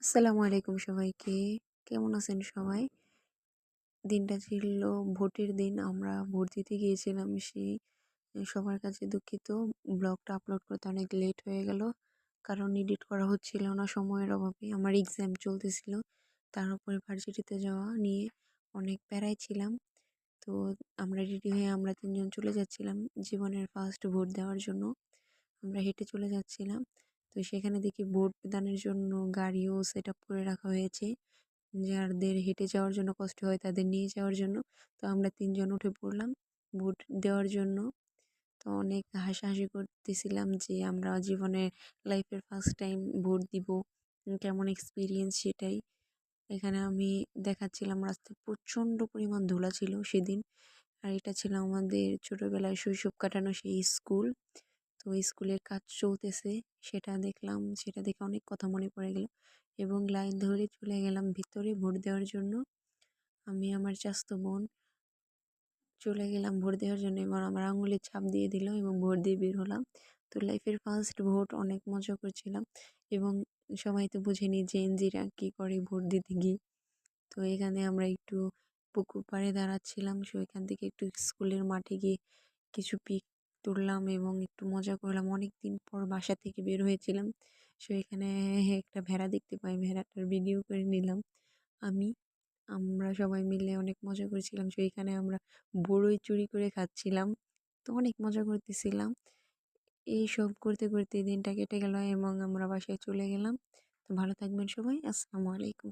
আসসালামু আলাইকুম সবাইকে। কেমন আছেন সবাই? দিনটা ছিল ভোটের দিন। আমরা ভোট দিতে গিয়েছিলাম। সবার কাছে দুঃখিত। ব্লগটা আপলোড করতে অনেক লেট হয়ে গেল। কারণ এডিট করা হচ্ছিল না সময়ের অভাবে। আমার এক্সাম চলতেছিল। তার উপরে ভার্সিটিতে যাওয়া নিয়ে অনেক প্যারায় ছিলাম। তো আমরা রেডি হয়ে আমরা ৩ জন চলে যাচ্ছিলাম জীবনের ফার্স্ট ভোট দেওয়ার জন্য। আমরা হেঁটে চলে যাচ্ছিলাম। তো সেখানে দেখি ভোট দানের জন্য গাড়িও সেটআপ করে রাখা হয়েছে। যাদের হেঁটে যাওয়ার জন্য কষ্ট হয় তাদের নিয়ে যাওয়ার জন্য। তো আমরা ৩ জন উঠে পড়লাম ভোট দেওয়ার জন্য। তো অনেক হাসাহাসি করতেছিলাম যে আমরা জীবনে লাইফের ফার্স্ট টাইম ভোট দিব। কেমন এক্সপিরিয়েন্স সেটাই। এখানে আমি দেখাচ্ছিলাম রাস্তায় প্রচণ্ড পরিমাণ ধুলা ছিল সেদিন। আর এটা ছিল আমাদের ছোটবেলায় শৈশব কাটানো সেই স্কুল। তো স্কুলের কাজ চলতেছে সেটা দেখলাম। সেটা দেখে অনেক কথা মনে পড়ে গেল এবং লাইন ধরে চলে গেলাম ভিতরে ভোট দেওয়ার জন্য। আমি আমার চাচাতো বোন চলে গেলাম ভোট দেওয়ার জন্য এবং আমার আঙুলের ছাপ দিয়ে দিল এবং ভোট দিয়ে বের হলাম। তো লাইফের ফার্স্ট ভোট অনেক মজা করছিলাম এবং সবাই তো বুঝেনি জেনজিরা কী করে ভোট দিতে গিয়ে। তো এখানে আমরা একটু পুকুর পাড়ে দাঁড়াচ্ছিলাম। সো এখান থেকে একটু স্কুলের মাঠে গিয়ে কিছু পিক তুললাম এবং একটু মজা করলাম। অনেকদিন পর বাসা থেকে বের হয়েছিলাম। সো এখানে একটা ভেড়া দেখতে পাই। ভেড়াটার ভিডিও করে নিলাম আমি। আমরা সবাই মিলে অনেক মজা করেছিলাম। সো এখানে আমরা বড়ই চুরি করে খাচ্ছিলাম। তো অনেক মজা করতেছিলাম। এইসব করতে, করতে দিনটা কেটে গেল এবং আমরা বাসায় চলে গেলাম। তো ভালো থাকবেন সবাই। আসসালামু আলাইকুম।